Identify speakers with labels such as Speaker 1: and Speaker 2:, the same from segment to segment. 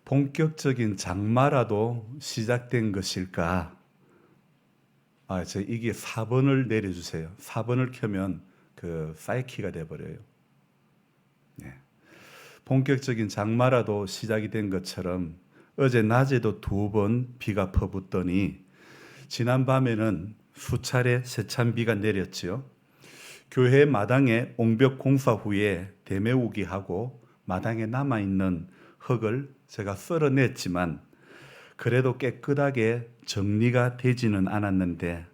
Speaker 1: 본격적인 장마라도 시작된 것일까? 이게 4번을 내려주세요. 4번을 켜면 그 사이키가 돼버려요. 네. 본격적인 장마라도 시작이 된 것처럼 어제 낮에도 2번 비가 퍼붓더니 지난 밤에는 수차례 세찬 비가 내렸지요. 교회 마당에 옹벽 공사 후에 대메우기 하고 마당에 남아있는 흙을 제가 썰어냈지만 그래도 깨끗하게 정리가 되지는 않았는데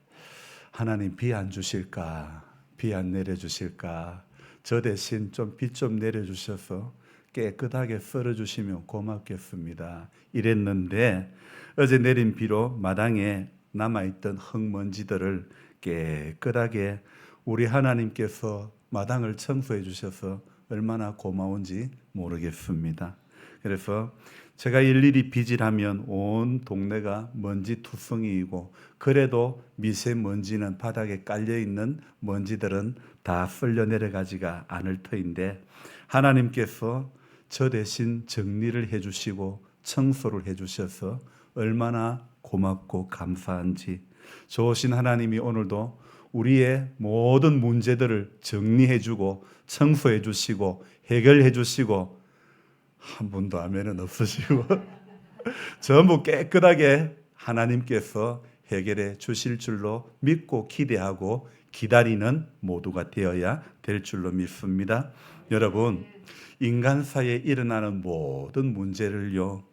Speaker 1: 하나님 비 안 주실까? 비 안 내려주실까? 저 대신 좀 비 좀 내려주셔서 깨끗하게 썰어주시면 고맙겠습니다. 이랬는데 어제 내린 비로 마당에 남아있던 흙먼지들을 깨끗하게 우리 하나님께서 마당을 청소해 주셔서 얼마나 고마운지 모르겠습니다. 그래서 제가 일일이 빗질하면 온 동네가 먼지 투성이이고 그래도 미세먼지는 바닥에 깔려있는 먼지들은 다 쓸려 내려가지가 않을 터인데 하나님께서 저 대신 정리를 해주시고 청소를 해주셔서 얼마나 고맙고 감사한지 좋으신 하나님이 오늘도 우리의 모든 문제들을 정리해주고 청소해주시고 해결해주시고 한 분도 아멘은 없으시고 전부 깨끗하게 하나님께서 해결해 주실 줄로 믿고 기대하고 기다리는 모두가 되어야 될 줄로 믿습니다. 여러분, 인간사에 일어나는 모든 문제를요,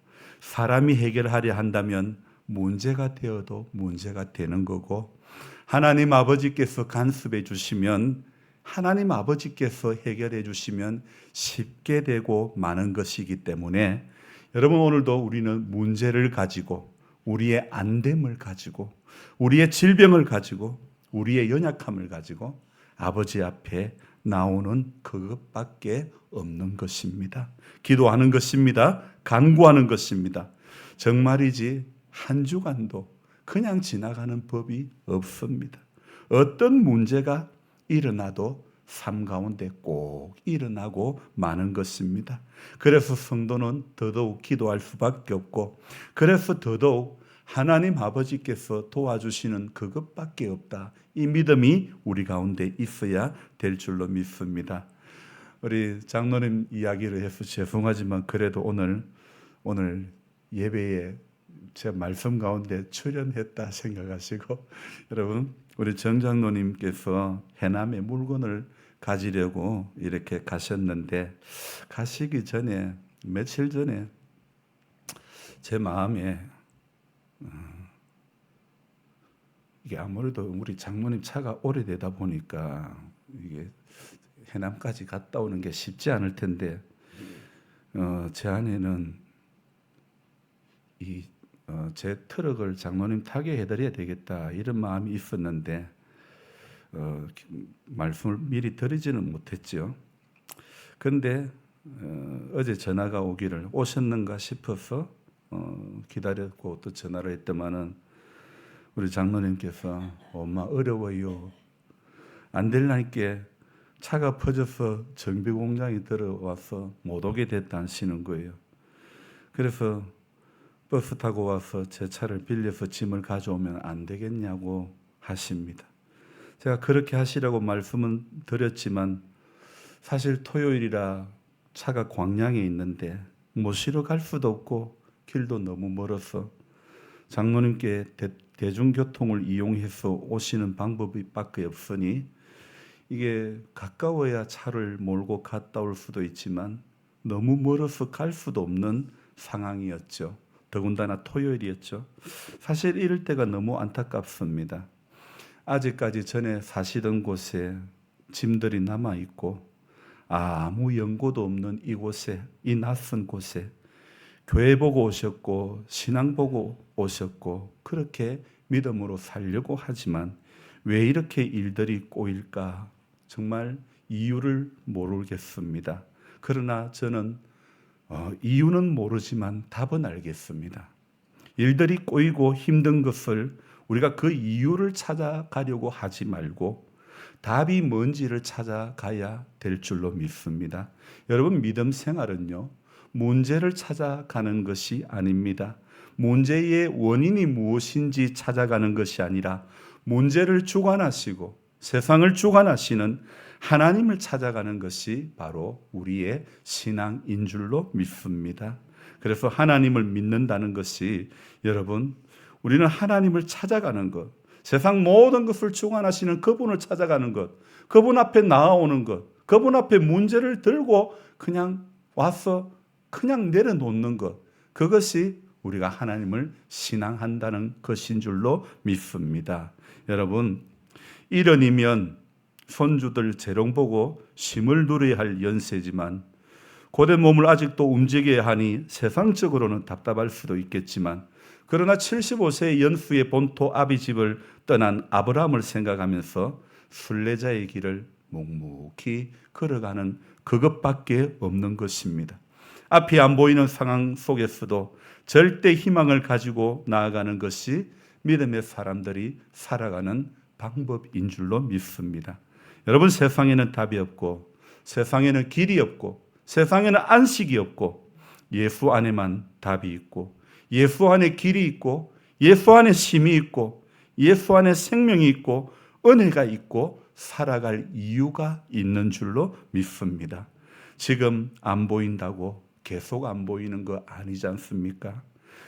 Speaker 1: 사람이 해결하려 한다면 문제가 되어도 문제가 되는 거고 하나님 아버지께서 간섭해 주시면 하나님 아버지께서 해결해 주시면 쉽게 되고 많은 것이기 때문에 여러분 오늘도 우리는 문제를 가지고 우리의 안됨을 가지고 우리의 질병을 가지고 우리의 연약함을 가지고 아버지 앞에 나오는 그것밖에 없는 것입니다. 기도하는 것입니다. 간구하는 것입니다. 정말이지 한 주간도 그냥 지나가는 법이 없습니다. 어떤 문제가 일어나도 삶 가운데 꼭 일어나고 마는 것입니다. 그래서 성도는 더더욱 기도할 수밖에 없고 그래서 더더욱 하나님 아버지께서 도와주시는 그것밖에 없다. 이 믿음이 우리 가운데 있어야 될 줄로 믿습니다. 우리 장로님 이야기를 해서 죄송하지만 그래도 오늘 예배에 제 말씀 가운데 출연했다 생각하시고 여러분 우리 정 장로님께서 해남에 물건을 가지려고 이렇게 가셨는데 가시기 전에 며칠 전에 제 마음에 이게 아무래도 우리 장로님 차가 오래되다 보니까 이게 해남까지 갔다 오는 게 쉽지 않을 텐데 제 안에는 제 트럭을 장로님 타게 해드려야 되겠다 이런 마음이 있었는데 말씀을 미리 드리지는 못했죠. 그런데 어제 전화가 오기를 오셨는가 싶어서 기다렸고 또 전화를 했더만은 우리 장로님께서 엄마 어려워요. 안 될라니까 차가 퍼져서 정비 공장에 들어와서 못 오게 됐다 하시는 거예요. 그래서 버스 타고 와서 제 차를 빌려서 짐을 가져오면 안 되겠냐고 하십니다. 제가 그렇게 하시라고 말씀은 드렸지만 사실 토요일이라 차가 광양에 있는데 모시러 갈 수도 없고 길도 너무 멀어서 장로님께 대중교통을 이용해서 오시는 방법이 밖에 없으니 이게 가까워야 차를 몰고 갔다 올 수도 있지만 너무 멀어서 갈 수도 없는 상황이었죠. 더군다나 토요일이었죠. 사실 이럴 때가 너무 안타깝습니다. 아직까지 전에 사시던 곳에 짐들이 남아있고 아무 연고도 없는 이곳에 이 낯선 곳에 교회 보고 오셨고 신앙 보고 오셨고 그렇게 믿음으로 살려고 하지만 왜 이렇게 일들이 꼬일까 정말 이유를 모르겠습니다. 그러나 저는 이유는 모르지만 답은 알겠습니다. 일들이 꼬이고 힘든 것을 우리가 그 이유를 찾아가려고 하지 말고 답이 뭔지를 찾아가야 될 줄로 믿습니다. 여러분 믿음 생활은요 문제를 찾아가는 것이 아닙니다. 문제의 원인이 무엇인지 찾아가는 것이 아니라 문제를 주관하시고 세상을 주관하시는 하나님을 찾아가는 것이 바로 우리의 신앙인 줄로 믿습니다. 그래서 하나님을 믿는다는 것이 여러분, 우리는 하나님을 찾아가는 것, 세상 모든 것을 주관하시는 그분을 찾아가는 것, 그분 앞에 나아오는 것, 그분 앞에 문제를 들고 그냥 와서 그냥 내려놓는 것, 그것이 우리가 하나님을 신앙한다는 것인 줄로 믿습니다. 여러분, 1년이면 손주들 재롱 보고 쉼을 누려야 할 연세지만 고된 몸을 아직도 움직여야 하니 세상적으로는 답답할 수도 있겠지만, 그러나 75세의 연수의 본토 아비집을 떠난 아브라함을 생각하면서 순례자의 길을 묵묵히 걸어가는 그것밖에 없는 것입니다. 앞이 안 보이는 상황 속에서도 절대 희망을 가지고 나아가는 것이 믿음의 사람들이 살아가는 방법인 줄로 믿습니다. 여러분, 세상에는 답이 없고 세상에는 길이 없고 세상에는 안식이 없고 예수 안에만 답이 있고 예수 안에 길이 있고 예수 안에 쉼이 있고 예수 안에 생명이 있고 은혜가 있고 살아갈 이유가 있는 줄로 믿습니다. 지금 안 보인다고 계속 안 보이는 거 아니지 않습니까?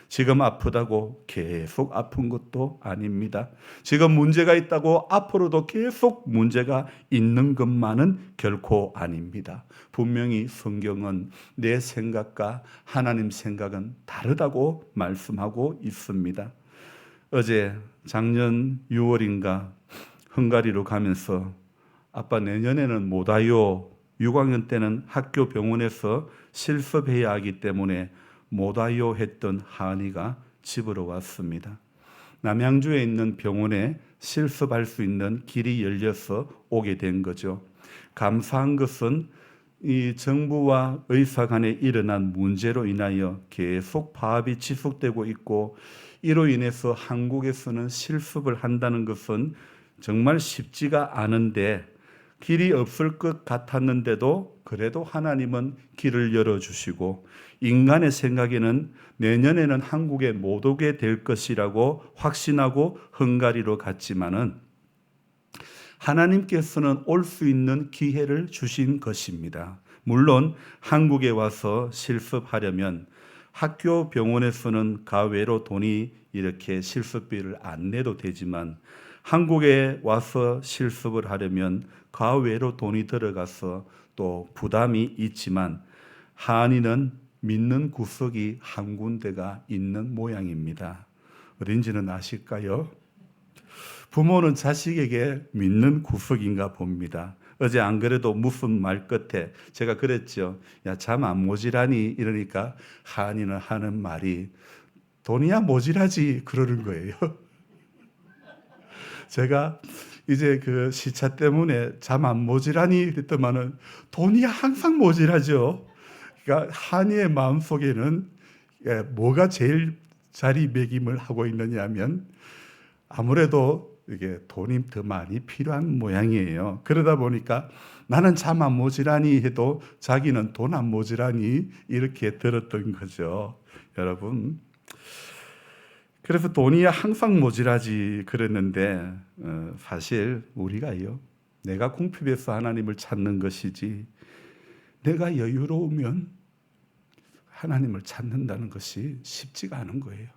Speaker 1: 지금 아프다고 계속 아픈 것도 아닙니다. 지금 문제가 있다고 앞으로도 계속 문제가 있는 것만은 결코 아닙니다. 분명히 성경은 내 생각과 하나님 생각은 다르다고 말씀하고 있습니다. 어제 작년 6월인가 헝가리로 가면서 아빠 내년에는 못 와요. 6학년 때는 학교 병원에서 실습해야 하기 때문에 못 와요 했던 하은이가 집으로 왔습니다. 남양주에 있는 병원에 실습할 수 있는 길이 열려서 오게 된 거죠. 감사한 것은 이 정부와 의사 간에 일어난 문제로 인하여 계속 파업이 지속되고 있고, 이로 인해서 한국에서는 실습을 한다는 것은 정말 쉽지가 않은데, 길이 없을 것 같았는데도 그래도 하나님은 길을 열어주시고, 인간의 생각에는 내년에는 한국에 못 오게 될 것이라고 확신하고 헝가리로 갔지만은 하나님께서는 올 수 있는 기회를 주신 것입니다. 물론 한국에 와서 실습하려면 학교 병원에서는 가외로 돈이 이렇게 실습비를 안 내도 되지만, 한국에 와서 실습을 하려면 가외로 돈이 들어가서 또 부담이 있지만, 하은이는 믿는 구석이 한 군데가 있는 모양입니다. 어딘지는 아실까요? 부모는 자식에게 믿는 구석인가 봅니다. 어제 안 그래도 무슨 말 끝에 제가 그랬죠. 야, 잠 안 모질하니? 이러니까 하은이는 하는 말이 돈이야 모질하지 그러는 거예요. 제가 이제 그 시차 때문에 잠 안 모질하니 그랬더만은 돈이 항상 모질하죠. 그러니까 한이의 마음속에는 뭐가 제일 자리매김을 하고 있느냐 하면 아무래도 이게 돈이 더 많이 필요한 모양이에요. 그러다 보니까 나는 잠 안 모질하니 해도 자기는 돈 안 모질하니 이렇게 들었던 거죠. 여러분, 그래서 돈이 항상 모질하지 그랬는데 사실 우리가요, 내가 궁핍해서 하나님을 찾는 것이지 내가 여유로우면 하나님을 찾는다는 것이 쉽지가 않은 거예요.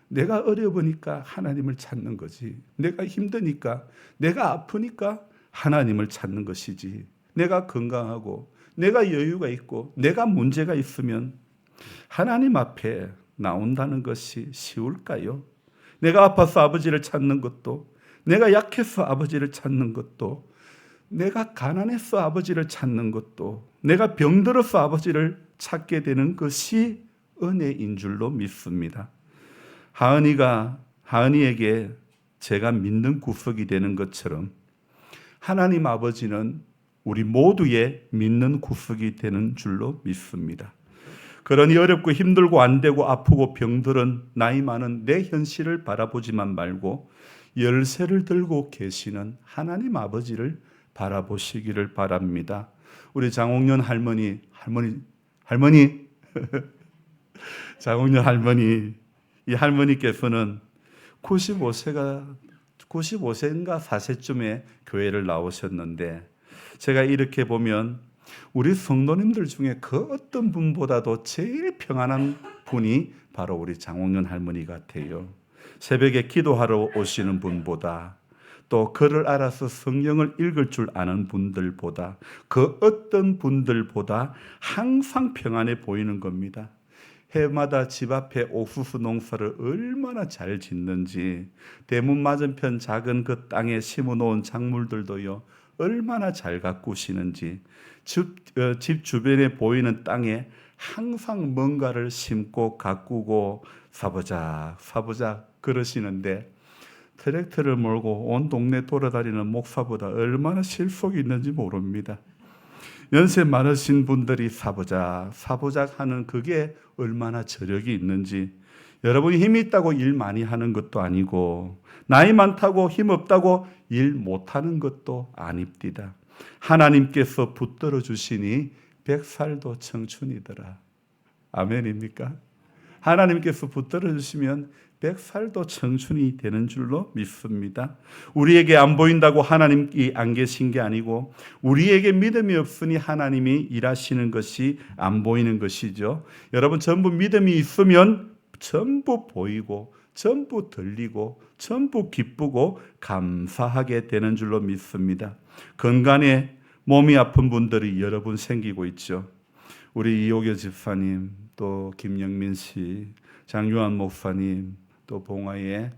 Speaker 1: 내가 어려우니까 하나님을 찾는 거지, 내가 힘드니까 내가 아프니까 하나님을 찾는 것이지, 내가 건강하고 내가 여유가 있고 내가 문제가 있으면 하나님 앞에 나온다는 것이 쉬울까요? 내가 아파서 아버지를 찾는 것도, 내가 약해서 아버지를 찾는 것도, 내가 가난해서 아버지를 찾는 것도, 내가 병들어서 아버지를 찾게 되는 것이 은혜인 줄로 믿습니다. 하은이에게 제가 믿는 구석이 되는 것처럼 하나님 아버지는 우리 모두의 믿는 구석이 되는 줄로 믿습니다. 그러니 어렵고 힘들고 안 되고 아프고 병들은 나이 많은 내 현실을 바라보지만 말고 열쇠를 들고 계시는 하나님 아버지를 바라보시기를 바랍니다. 우리 장옥년 할머니 장홍년 할머니, 이 할머니께서는 95세인가 4세쯤에 교회를 나오셨는데, 제가 이렇게 보면 우리 성도님들 중에 그 어떤 분보다도 제일 평안한 분이 바로 우리 장홍년 할머니 같아요. 새벽에 기도하러 오시는 분보다, 또 글을 알아서 성경을 읽을 줄 아는 분들보다, 그 어떤 분들보다 항상 평안해 보이는 겁니다. 해마다 집 앞에 옥수수 농사를 얼마나 잘 짓는지, 대문 맞은편 작은 그 땅에 심어놓은 작물들도요 얼마나 잘 가꾸시는지, 집 주변에 보이는 땅에 항상 뭔가를 심고 가꾸고 사보자 그러시는데, 트랙터를 몰고 온 동네 돌아다니는 목사보다 얼마나 실속이 있는지 모릅니다. 연세 많으신 분들이 사보작 하는 그게 얼마나 저력이 있는지, 여러분이 힘이 있다고 일 많이 하는 것도 아니고, 나이 많다고 힘 없다고 일 못하는 것도 아닙니다. 하나님께서 붙들어 주시니 100살도 청춘이더라. 아멘입니까? 하나님께서 붙들어 주시면 100살도 청춘이 되는 줄로 믿습니다. 우리에게 안 보인다고 하나님이 안 계신 게 아니고, 우리에게 믿음이 없으니 하나님이 일하시는 것이 안 보이는 것이죠. 여러분, 전부 믿음이 있으면 전부 보이고 전부 들리고 전부 기쁘고 감사하게 되는 줄로 믿습니다. 건강에 몸이 아픈 분들이 여러 분 생기고 있죠. 우리 이호교 집사님, 또 김영민 씨, 장유한 목사님, 또 봉화에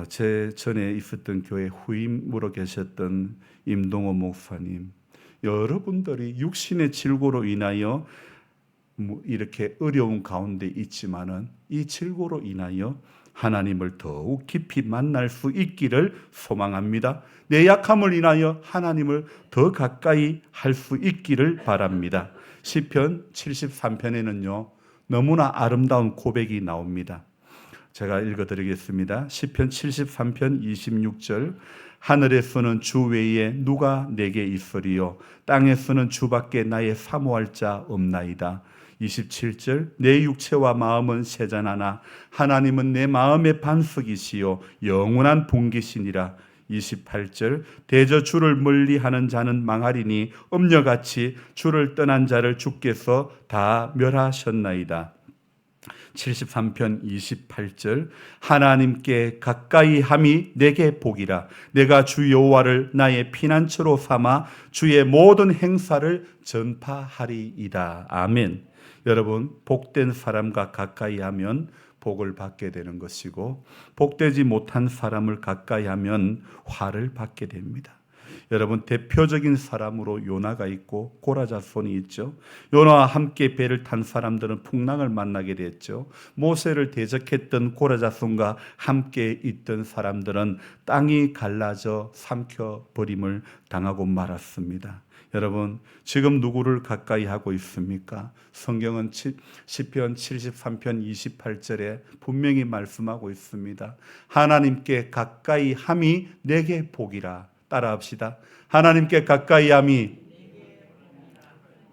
Speaker 1: 제 전에 있었던 교회 후임으로 계셨던 임동호 목사님, 여러분들이 육신의 질고로 인하여 이렇게 어려운 가운데 있지만은, 이 질고로 인하여 하나님을 더욱 깊이 만날 수 있기를 소망합니다. 내 약함을 인하여 하나님을 더 가까이 할 수 있기를 바랍니다. 시편 73편에는요 너무나 아름다운 고백이 나옵니다. 제가 읽어드리겠습니다. 시편 73편 26절, 하늘에서는 주 외에 누가 내게 있으리요, 땅에서는 주밖에 나의 사모할 자 없나이다. 27절, 내 육체와 마음은 세잔하나 하나님은 내 마음의 반석이시요 영원한 분기시니라. 28절, 대저 주를 멀리하는 자는 망하리니 음녀같이 주를 떠난 자를 주께서 다 멸하셨나이다. 73편 28절, 하나님께 가까이 함이 내게 복이라. 내가 주 여호와를 나의 피난처로 삼아 주의 모든 행사를 전파하리이다. 아멘. 여러분, 복된 사람과 가까이 하면 복을 받게 되는 것이고, 복되지 못한 사람을 가까이 하면 화를 받게 됩니다. 여러분, 대표적인 사람으로 요나가 있고 고라자손이 있죠. 요나와 함께 배를 탄 사람들은 풍랑을 만나게 됐죠. 모세를 대적했던 고라자손과 함께 있던 사람들은 땅이 갈라져 삼켜버림을 당하고 말았습니다. 여러분, 지금 누구를 가까이 하고 있습니까? 성경은 시편 73편 28절에 분명히 말씀하고 있습니다. 하나님께 가까이 함이 내게 복이라. 따라합시다. 하나님께 가까이 함이,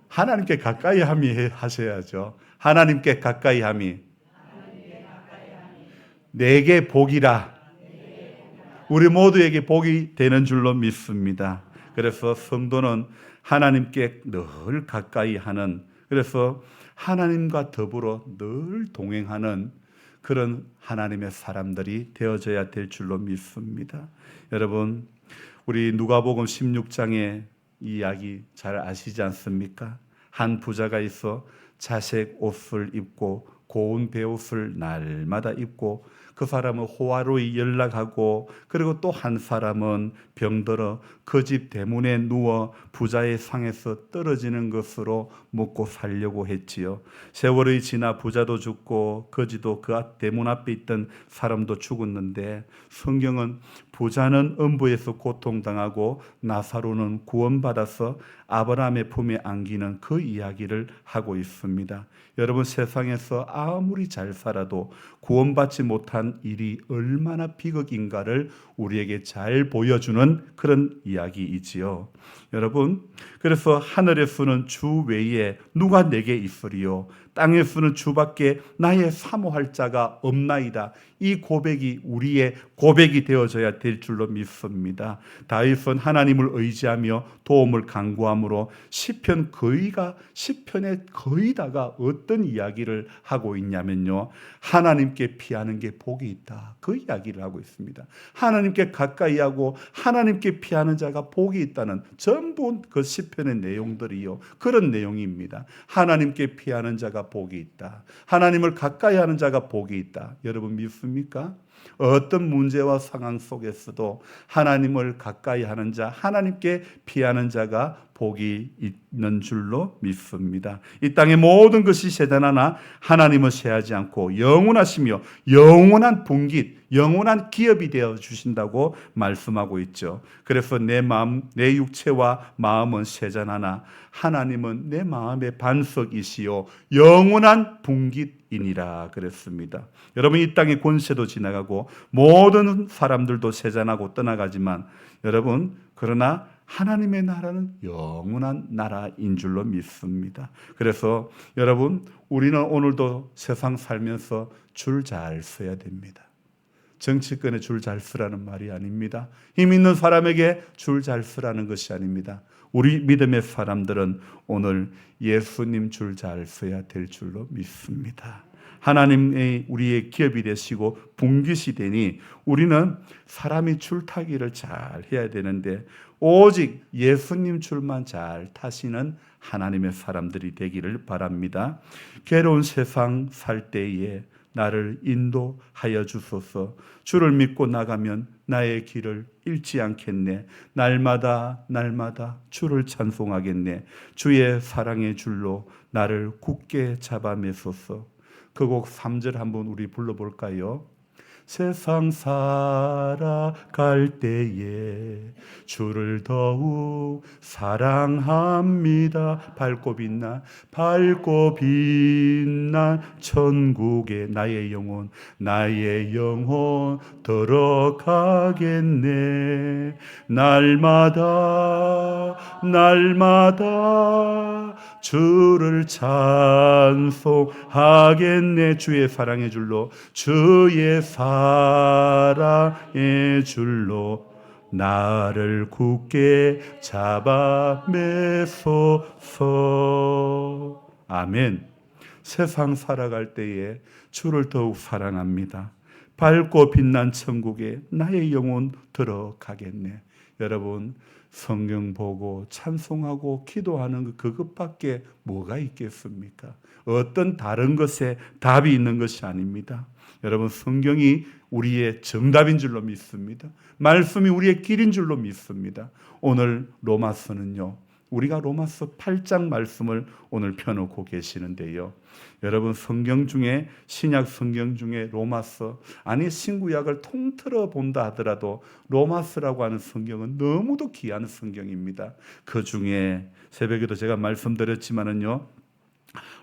Speaker 1: 하나님께 가까이 함이 하셔야죠. 하나님께 가까이 함이 내게 복이라. 우리 모두에게 복이 되는 줄로 믿습니다. 그래서 성도는 하나님께 늘 가까이 하는, 그래서 하나님과 더불어 늘 동행하는 그런 하나님의 사람들이 되어져야 될 줄로 믿습니다. 여러분, 우리 누가복음 16장의 이야기 잘 아시지 않습니까? 한 부자가 있어 자색 옷을 입고 고운 베옷을 날마다 입고, 그 사람은 호화로이 연락하고, 그리고 또 한 사람은 병들어 그 집 대문에 누워 부자의 상에서 떨어지는 것으로 먹고 살려고 했지요. 세월이 지나 부자도 죽고 거지도 그 대문 앞에 있던 사람도 죽었는데, 성경은 부자는 음부에서 고통당하고 나사로는 구원받아서 아브라함의 품에 안기는 그 이야기를 하고 있습니다. 여러분, 세상에서 아무리 잘 살아도 구원받지 못한 일이 얼마나 비극인가를 우리에게 잘 보여주는 그런 이야기이지요. 여러분, 그래서 하늘에서는 주 외에 누가 내게 있으리요, 땅에서는 주밖에 나의 사모할 자가 없나이다. 이 고백이 우리의 고백이 되어져야 될 줄로 믿습니다. 다윗은 하나님을 의지하며 도움을 간구함으로 시편의 거의 다가 어떤 이야기를 하고 있냐면요, 하나님께 피하는 게 복이 있다, 그 이야기를 하고 있습니다. 하나님께 가까이 하고 하나님께 피하는 자가 복이 있다는 전부 그 시편의 내용들이요, 그런 내용입니다. 하나님께 피하는 자가 복이 있다, 하나님을 가까이 하는 자가 복이 있다. 여러분 믿습니까? 어떤 문제와 상황 속에서도 하나님을 가까이 하는 자, 하나님께 피하는 자가 복이 있는 줄로 믿습니다. 이 땅의 모든 것이 쇠잔하나 하나님은 쇠하지 않고 영원하시며 영원한 분깃, 영원한 기업이 되어 주신다고 말씀하고 있죠. 그래서 내 마음, 내 육체와 마음은 쇠잔하나 하나님은 내 마음의 반석이시요 영원한 분깃이니라 그랬습니다. 여러분, 이 땅의 권세도 지나가고 모든 사람들도 쇠잔하고 떠나가지만 여러분, 그러나 하나님의 나라는 영원한 나라인 줄로 믿습니다. 그래서 여러분, 우리는 오늘도 세상 살면서 줄 잘 서야 됩니다. 정치권에 줄 잘 서라는 말이 아닙니다. 힘 있는 사람에게 줄 잘 서라는 것이 아닙니다. 우리 믿음의 사람들은 오늘 예수님 줄 잘 서야 될 줄로 믿습니다. 하나님의 우리의 기업이 되시고 분깃이 되니 우리는 사람이 줄타기를 잘 해야 되는데 오직 예수님 줄만 잘 타시는 하나님의 사람들이 되기를 바랍니다. 괴로운 세상 살 때에 나를 인도하여 주소서. 주를 믿고 나가면 나의 길을 잃지 않겠네. 날마다 주를 찬송하겠네. 주의 사랑의 줄로 나를 굳게 잡아매소서. 그 곡 3절 한번 우리 불러볼까요? 세상 살아갈 때에 주를 더욱 사랑합니다. 밝고 빛난 천국에 나의 영혼 들어가겠네. 날마다 주를 찬송하겠네. 주의 사랑의 줄로 나를 굳게 잡아매소서. 아멘. 세상 살아갈 때에 주를 더욱 사랑합니다. 밝고 빛난 천국에 나의 영혼 들어가겠네. 여러분, 성경 보고 찬송하고 기도하는 그것밖에 뭐가 있겠습니까? 어떤 다른 것에 답이 있는 것이 아닙니다. 여러분, 성경이 우리의 정답인 줄로 믿습니다. 말씀이 우리의 길인 줄로 믿습니다. 오늘 로마서는요, 우리가 로마서 8장 말씀을 오늘 펴놓고 계시는데요, 여러분, 성경 중에, 신약 성경 중에 로마서, 아니 신구약을 통틀어 본다 하더라도 로마서라고 하는 성경은 너무도 귀한 성경입니다. 그 중에 새벽에도 제가 말씀드렸지만은요,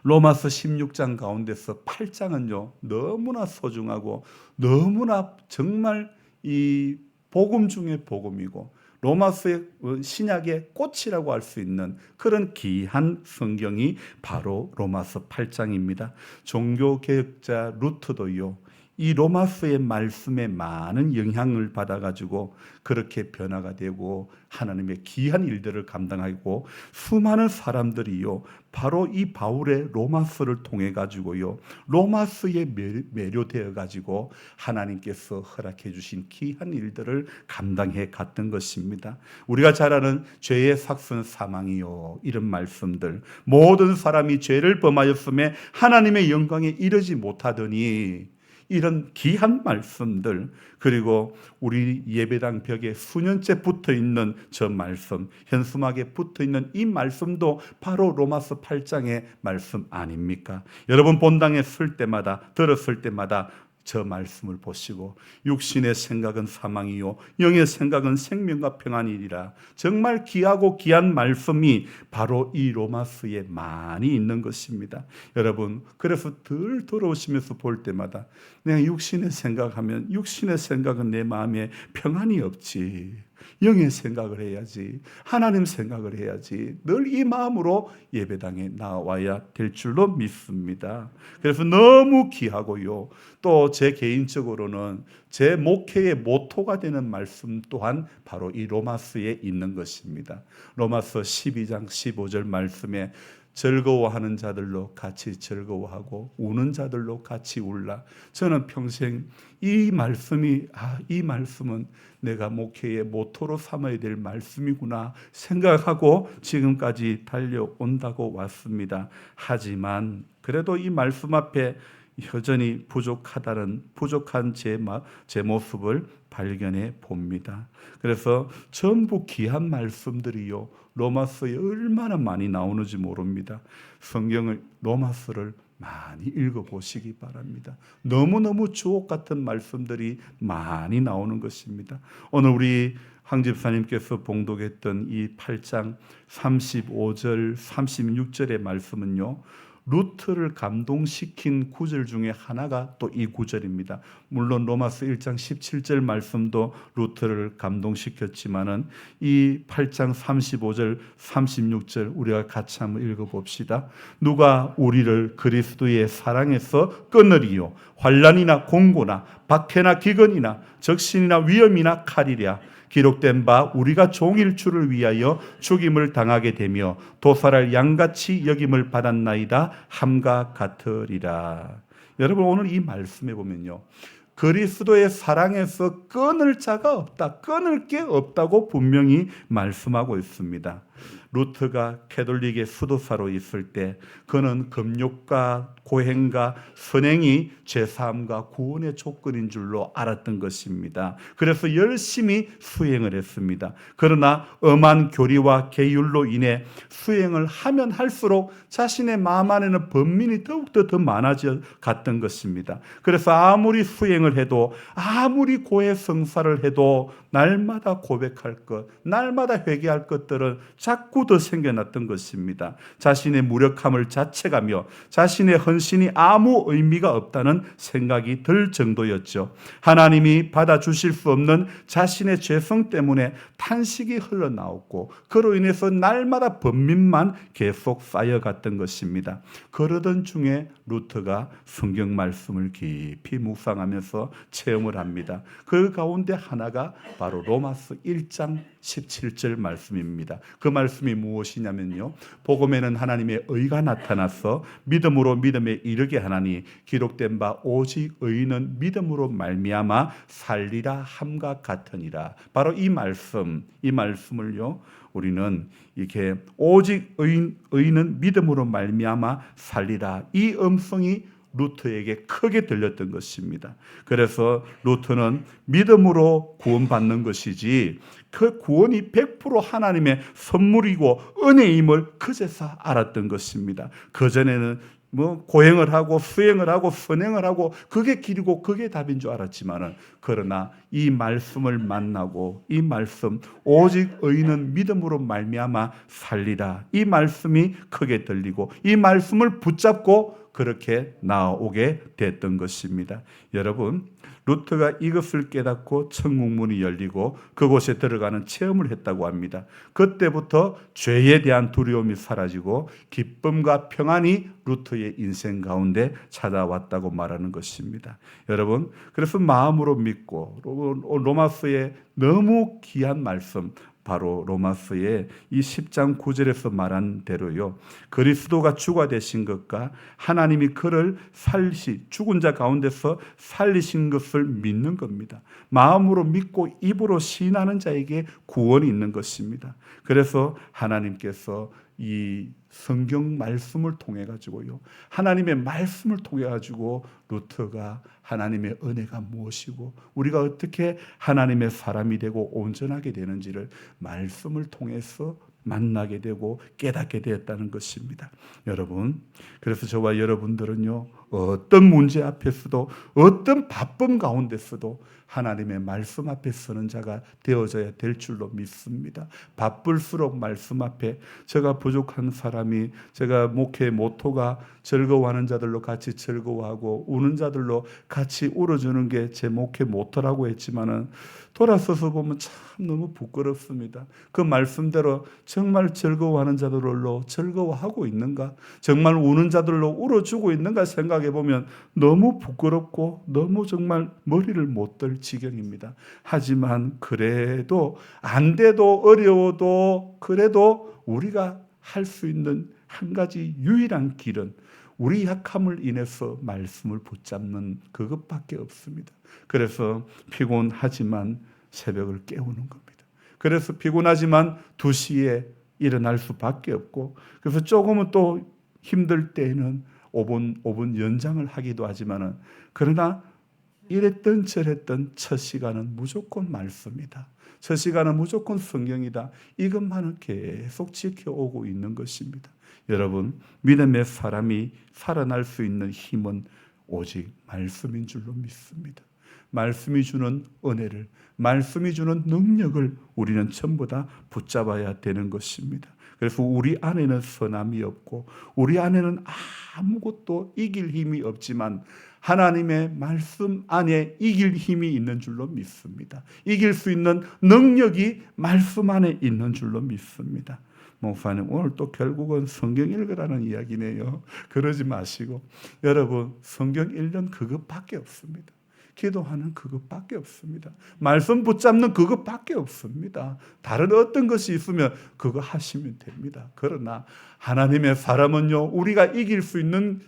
Speaker 1: 로마서 16장 가운데서 8장은요 너무나 소중하고 너무나 정말 이 복음 중에 복음이고 로마서의 신약의 꽃이라고 할 수 있는 그런 귀한 성경이 바로 로마서 8장입니다. 종교개혁자 루터도요, 이 로마서의 말씀에 많은 영향을 받아가지고 그렇게 변화가 되고 하나님의 귀한 일들을 감당하고 수많은 사람들이요, 바로 이 바울의 로마서를 통해 가지고요, 로마서에 매료되어 가지고 하나님께서 허락해 주신 귀한 일들을 감당해 갔던 것입니다. 우리가 잘 아는 죄의 삭은 사망이요, 이런 말씀들, 모든 사람이 죄를 범하였음에 하나님의 영광에 이르지 못하더니, 이런 귀한 말씀들, 그리고 우리 예배당 벽에 수년째 붙어있는 저 말씀, 현수막에 붙어있는 이 말씀도 바로 로마서 8장의 말씀 아닙니까? 여러분, 본당에 설 때마다, 들었을 때마다 저 말씀을 보시고 육신의 생각은 사망이요 영의 생각은 생명과 평안이리라. 정말 귀하고 귀한 말씀이 바로 이 로마서에 많이 있는 것입니다. 여러분, 그래서 늘 돌아오시면서 볼 때마다 내가 육신의 생각하면 육신의 생각은 내 마음에 평안이 없지, 영의 생각을 해야지, 하나님 생각을 해야지, 늘 이 마음으로 예배당에 나와야 될 줄로 믿습니다. 그래서 너무 귀하고요, 또 제 개인적으로는 제 목회의 모토가 되는 말씀 또한 바로 이 로마서에 있는 것입니다. 로마서 12장 15절 말씀에 즐거워하는 자들로 같이 즐거워하고 우는 자들로 같이 울라. 저는 평생 이 말씀은 내가 목회의 모토로 삼아야 될 말씀이구나 생각하고 지금까지 달려온다고 왔습니다. 하지만 그래도 이 말씀 앞에 여전히 부족한 제 모습을 발견해 봅니다. 그래서 전부 귀한 말씀들이요, 로마서에 얼마나 많이 나오는지 모릅니다. 성경을, 로마서를 많이 읽어보시기 바랍니다. 너무너무 주옥 같은 말씀들이 많이 나오는 것입니다. 오늘 우리 황 집사님께서 봉독했던 이 8장 35절 36절의 말씀은요, 루트를 감동시킨 구절 중에 하나가 또 이 구절입니다. 물론 로마서 1장 17절 말씀도 루트를 감동시켰지만은 이 8장 35절 36절 우리가 같이 한번 읽어봅시다. 누가 우리를 그리스도의 사랑에서 끊으리요, 환난이나 공고나 박해나 기근이나 적신이나 위험이나 칼이랴. 기록된 바 우리가 종일 주를 위하여 죽임을 당하게 되며 도살할 양같이 여김을 받았나이다 함과 같으리라. 여러분, 오늘 이 말씀에 보면요, 그리스도의 사랑에서 끊을 자가 없다, 끊을 게 없다고 분명히 말씀하고 있습니다. 루트가 캐톨릭의 수도사로 있을 때 그는 금욕과 고행과 선행이 죄사함과 구원의 조건인 줄로 알았던 것입니다. 그래서 열심히 수행을 했습니다. 그러나 엄한 교리와 계율로 인해 수행을 하면 할수록 자신의 마음 안에는 번민이 더욱더 더 많아져 갔던 것입니다. 그래서 아무리 수행을 해도, 아무리 고해성사를 해도 날마다 고백할 것, 날마다 회개할 것들은 자꾸 더 생겨났던 것입니다. 자신의 무력함을 자책하며 자신의 헌신이 아무 의미가 없다는 생각이 들 정도였죠. 하나님이 받아주실 수 없는 자신의 죄성 때문에 탄식이 흘러나왔고, 그로 인해서 날마다 번민만 계속 쌓여갔던 것입니다. 그러던 중에 루트가 성경 말씀을 깊이 묵상하면서 체험을 합니다. 그 가운데 하나가 바로 로마서 1장 17절 말씀입니다. 그 말씀이 무엇이냐면요, 복음에는 하나님의 의가 나타나서 믿음으로 믿음에 이르게 하나니 기록된 바 오직 의인은 믿음으로 말미암아 살리라 함과 같으니라. 바로 이 말씀을요, 우리는 이렇게 오직 의인은 믿음으로 말미암아 살리라, 이 음성이 루트에게 크게 들렸던 것입니다. 그래서 루트는 믿음으로 구원받는 것이지 그 구원이 100% 하나님의 선물이고 은혜임을 그제서 알았던 것입니다. 그전에는 고행을 하고 수행을 하고 선행을 하고 그게 길이고 그게 답인 줄 알았지만은, 그러나 이 말씀을 만나고 이 말씀 오직 의인은 믿음으로 말미암아 살리라, 이 말씀이 크게 들리고 이 말씀을 붙잡고 그렇게 나오게 됐던 것입니다. 여러분, 루트가 이것을 깨닫고 천국문이 열리고 그곳에 들어가는 체험을 했다고 합니다. 그때부터 죄에 대한 두려움이 사라지고 기쁨과 평안이 루트의 인생 가운데 찾아왔다고 말하는 것입니다. 여러분, 그래서 마음으로 믿고 로마서의 너무 귀한 말씀, 바로 로마서의 이 10장 9절에서 말한 대로요, 그리스도가 주가 되신 것과 하나님이 그를 죽은 자 가운데서 살리신 것을 믿는 겁니다. 마음으로 믿고 입으로 시인하는 자에게 구원이 있는 것입니다. 그래서 하나님께서 이 성경 말씀을 통해 가지고요, 하나님의 말씀을 통해 가지고 루트가 하나님의 은혜가 무엇이고 우리가 어떻게 하나님의 사람이 되고 온전하게 되는지를 말씀을 통해서 만나게 되고 깨닫게 되었다는 것입니다. 여러분, 그래서 저와 여러분들은요, 어떤 문제 앞에서도 어떤 바쁨 가운데서도 하나님의 말씀 앞에 서는 자가 되어져야 될 줄로 믿습니다. 바쁠수록 말씀 앞에 제가 부족한 사람이 제가 목회의 모토가 즐거워하는 자들로 같이 즐거워하고 우는 자들로 같이 울어주는 게 제 목회 모토라고 했지만은 돌아서서 보면 참 너무 부끄럽습니다. 그 말씀대로 정말 즐거워하는 자들로 즐거워하고 있는가? 정말 우는 자들로 울어주고 있는가 생각해 보면 너무 부끄럽고 너무 정말 머리를 못 들 지경입니다. 하지만 그래도 안 돼도 어려워도 그래도 우리가 할 수 있는 한 가지 유일한 길은 우리 약함을 인해서 말씀을 붙잡는 그것밖에 없습니다. 그래서 피곤하지만 새벽을 깨우는 겁니다. 그래서 피곤하지만 2시에 일어날 수밖에 없고, 그래서 조금은 또 힘들 때에는 5분 연장을 하기도 하지만은, 그러나 이랬던 저랬던 첫 시간은 무조건 말씀이다. 첫 시간은 무조건 성경이다. 이것만을 계속 지켜오고 있는 것입니다. 여러분, 믿음의 사람이 살아날 수 있는 힘은 오직 말씀인 줄로 믿습니다. 말씀이 주는 은혜를, 말씀이 주는 능력을 우리는 전부 다 붙잡아야 되는 것입니다. 그래서 우리 안에는 선함이 없고 우리 안에는 아무것도 이길 힘이 없지만 하나님의 말씀 안에 이길 힘이 있는 줄로 믿습니다. 이길 수 있는 능력이 말씀 안에 있는 줄로 믿습니다. 목사님, 오늘 또 결국은 성경 읽으라는 이야기네요. 그러지 마시고, 여러분, 성경 읽는 그것밖에 없습니다. 기도하는 그것밖에 없습니다. 말씀 붙잡는 그것밖에 없습니다. 다른 어떤 것이 있으면 그거 하시면 됩니다. 그러나 하나님의 사람은요, 우리가 이길 수 있는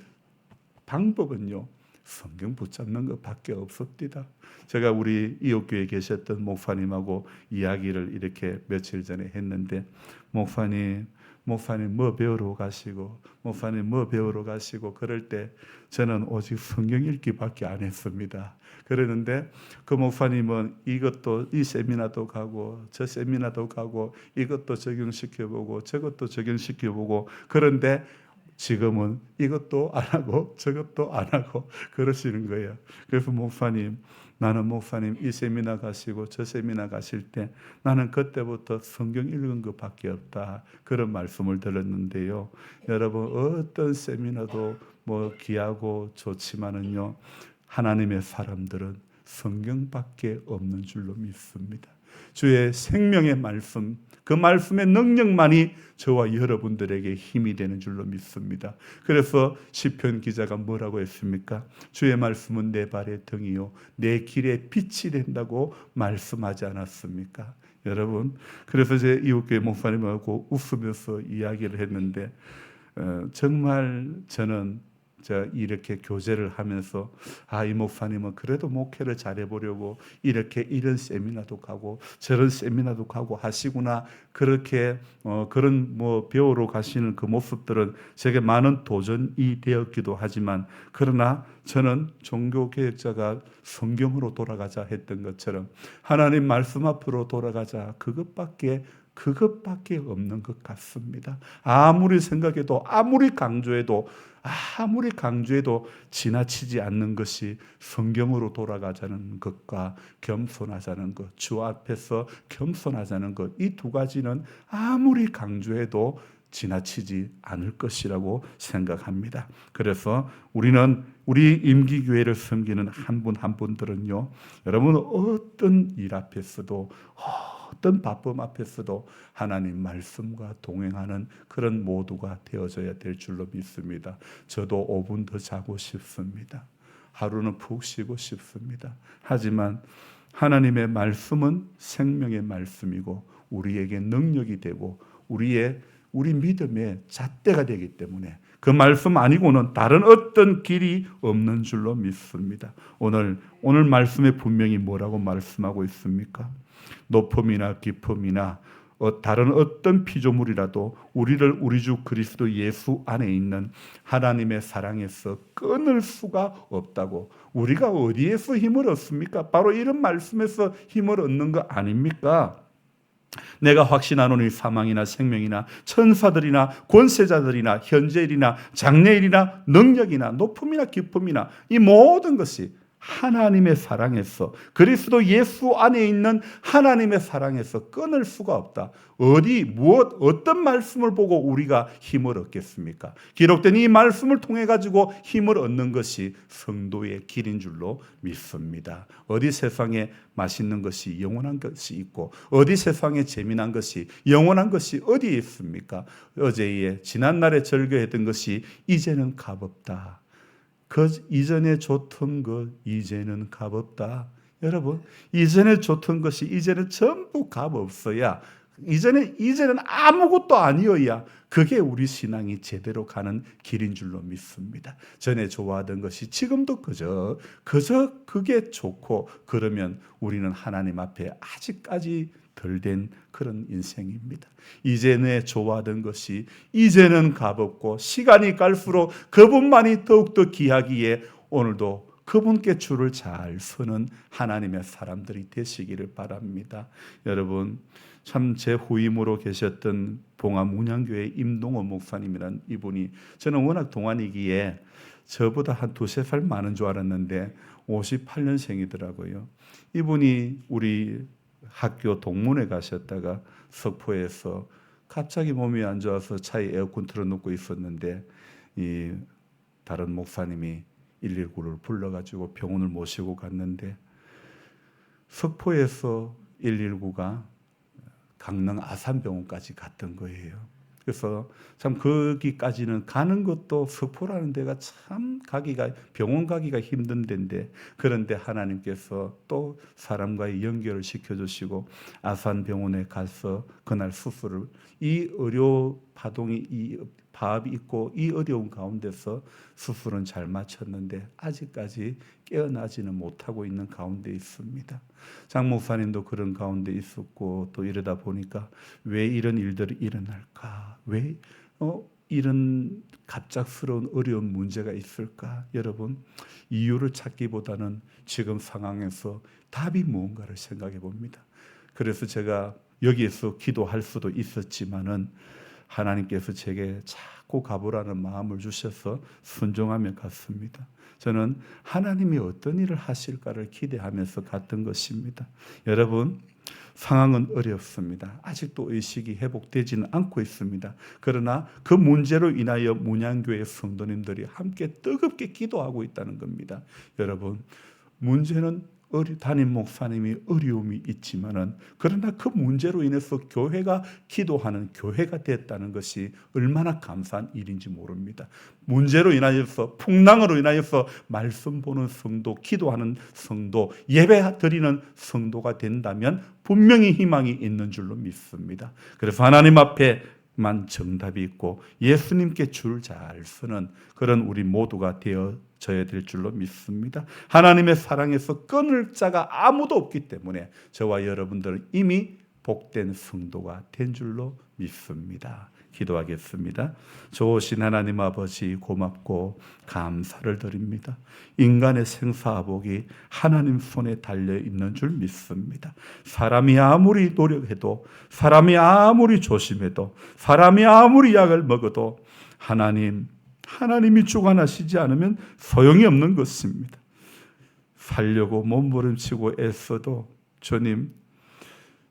Speaker 1: 방법은요, 성경 붙잡는 것밖에 없습니다. 제가 우리 이웃교회에 계셨던 목사님하고 이야기를 이렇게 며칠 전에 했는데, 목사님 뭐 배우러 가시고, 목사님 뭐 배우러 가시고, 그럴 때 저는 오직 성경 읽기밖에 안 했습니다. 그러는데 그 목사님은 이것도, 이 세미나도 가고 저 세미나도 가고 이것도 적용시켜보고 저것도 적용시켜보고, 그런데 지금은 이것도 안 하고 저것도 안 하고 그러시는 거예요. 그래서 나는 목사님 이 세미나 가시고 저 세미나 가실 때 나는 그때부터 성경 읽은 것밖에 없다, 그런 말씀을 들었는데요. 여러분, 어떤 세미나도 뭐 귀하고 좋지만은요, 하나님의 사람들은 성경밖에 없는 줄로 믿습니다. 주의 생명의 말씀, 그 말씀의 능력만이 저와 여러분들에게 힘이 되는 줄로 믿습니다. 그래서 시편 기자가 뭐라고 했습니까? 주의 말씀은 내 발의 등이요 내 길에 빛이 된다고 말씀하지 않았습니까? 여러분, 그래서 제 이웃교회 목사님하고 웃으면서 이야기를 했는데, 정말 저는 이렇게 교제를 하면서 이 목사님은 그래도 목회를 잘해보려고 이렇게 이런 세미나도 가고 저런 세미나도 가고 하시구나, 그렇게 그런 배우러 가시는 그 모습들은 제게 많은 도전이 되었기도 하지만, 그러나 저는 종교개혁자가 성경으로 돌아가자 했던 것처럼 하나님 말씀 앞으로 돌아가자, 그것밖에 없는 것 같습니다. 아무리 생각해도 아무리 강조해도 지나치지 않는 것이 성경으로 돌아가자는 것과 겸손하자는 것, 주 앞에서 겸손하자는 것, 이 두 가지는 아무리 강조해도 지나치지 않을 것이라고 생각합니다. 그래서 우리 임기교회를 섬기는 한 분 한 분들은요, 여러분 어떤 일 앞에서도 어떤 바쁨 앞에서도 하나님 말씀과 동행하는 그런 모두가 되어져야 될 줄로 믿습니다. 저도 5분 더 자고 싶습니다. 하루는 푹 쉬고 싶습니다. 하지만 하나님의 말씀은 생명의 말씀이고 우리에게 능력이 되고 우리 믿음의 잣대가 되기 때문에 그 말씀 아니고는 다른 어떤 길이 없는 줄로 믿습니다. 오늘 말씀에 분명히 뭐라고 말씀하고 있습니까? 높음이나 깊음이나 다른 어떤 피조물이라도 우리를 우리 주 그리스도 예수 안에 있는 하나님의 사랑에서 끊을 수가 없다고. 우리가 어디에서 힘을 얻습니까? 바로 이런 말씀에서 힘을 얻는 거 아닙니까? 내가 확신하노니 사망이나 생명이나 천사들이나 권세자들이나 현재일이나 장래일이나 능력이나 높음이나 깊음이나 이 모든 것이 하나님의 사랑에서, 그리스도 예수 안에 있는 하나님의 사랑에서 끊을 수가 없다. 어떤 말씀을 보고 우리가 힘을 얻겠습니까? 기록된 이 말씀을 통해 가지고 힘을 얻는 것이 성도의 길인 줄로 믿습니다. 어디 세상에 맛있는 것이 영원한 것이 있고, 어디 세상에 재미난 것이 영원한 것이 어디에 있습니까? 어제에 지난날에 즐거했던 것이 이제는 값없다. 그 이전에 좋던 것 이제는 값없다. 여러분, 이전에 좋던 것이 이제는 전부 값없어야, 이제는 아무것도 아니어야 그게 우리 신앙이 제대로 가는 길인 줄로 믿습니다. 전에 좋아하던 것이 지금도 그저 그게 좋고, 그러면 우리는 하나님 앞에 아직까지 덜 된 그런 인생입니다. 이전에 좋아하던 것이 이제는 값없고, 시간이 갈수록 그분만이 더욱더 귀하기에 오늘도 그분께 줄을 잘 서는 하나님의 사람들이 되시기를 바랍니다. 여러분, 참 제 후임으로 계셨던 봉화 문양교회 임동호 목사님이란 이분이, 저는 워낙 동안이기에 저보다 한 두세 살 많은 줄 알았는데 58년생이더라고요. 이분이 우리 학교 동문회 가셨다가 석포에서 갑자기 몸이 안 좋아서 차에 에어컨 틀어놓고 있었는데, 이 다른 목사님이 119를 불러가지고 병원을 모시고 갔는데, 석포에서 119가 강릉 아산병원까지 갔던 거예요. 그래서 참 거기까지는 가는 것도, 석포라는 데가 참 병원 가기가 힘든 데인데, 그런데 하나님께서 또 사람과의 연결을 시켜주시고 아산병원에 가서 그날 수술을, 이 의료 파동이, 이 파업이 있고 이 어려운 가운데서 수술은 잘 마쳤는데 아직까지 깨어나지는 못하고 있는 가운데 있습니다. 장 목사님도 그런 가운데 있었고, 또 이러다 보니까 왜 이런 일들이 일어날까? 왜 이런 갑작스러운 어려운 문제가 있을까? 여러분, 이유를 찾기보다는 지금 상황에서 답이 무언가를 생각해 봅니다. 그래서 제가 여기에서 기도할 수도 있었지만은 하나님께서 제게 자꾸 가보라는 마음을 주셔서 순종하며 갔습니다. 저는 하나님이 어떤 일을 하실까를 기대하면서 갔던 것입니다. 여러분, 상황은 어렵습니다. 아직도 의식이 회복되지는 않고 있습니다. 그러나 그 문제로 인하여 문양교회 성도님들이 함께 뜨겁게 기도하고 있다는 겁니다. 여러분, 문제는 담임 목사님이 어려움이 있지만은, 그러나 그 문제로 인해서 교회가 기도하는 교회가 됐다는 것이 얼마나 감사한 일인지 모릅니다. 문제로 인하여서, 풍랑으로 인하여서 말씀 보는 성도, 기도하는 성도, 예배 드리는 성도가 된다면 분명히 희망이 있는 줄로 믿습니다. 그래서 하나님 앞에만 정답이 있고 예수님께 줄 잘 서는 그런 우리 모두가 되어져야 될 줄로 믿습니다. 하나님의 사랑에서 끊을 자가 아무도 없기 때문에 저와 여러분들은 이미 복된 성도가 된 줄로 믿습니다. 기도하겠습니다. 좋으신 하나님 아버지, 고맙고 감사를 드립니다. 인간의 생사화복이 하나님 손에 달려있는 줄 믿습니다. 사람이 아무리 노력해도, 사람이 아무리 조심해도, 사람이 아무리 약을 먹어도 하나님이 주관하시지 않으면 소용이 없는 것입니다. 살려고 몸부림치고 애써도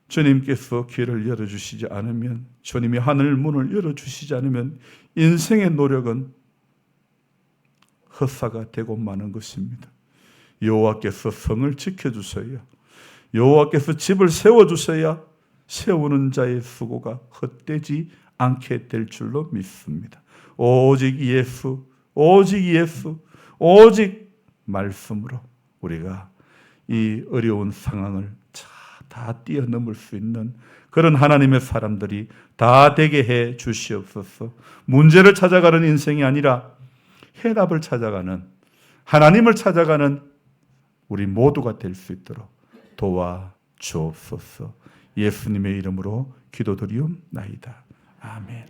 Speaker 1: 주님께서 길을 열어주시지 않으면, 주님이 하늘 문을 열어주시지 않으면 인생의 노력은 헛사가 되고 마는 것입니다. 여호와께서 성을 지켜주셔야, 여호와께서 집을 세워주셔야 세우는 자의 수고가 헛되지 않게 될 줄로 믿습니다. 오직 예수, 오직 예수, 오직 말씀으로 우리가 이 어려운 상황을 다 뛰어넘을 수 있는 그런 하나님의 사람들이 다 되게 해 주시옵소서. 문제를 찾아가는 인생이 아니라 해답을 찾아가는, 하나님을 찾아가는 우리 모두가 될 수 있도록 도와주옵소서. 예수님의 이름으로 기도드리옵나이다. 아멘.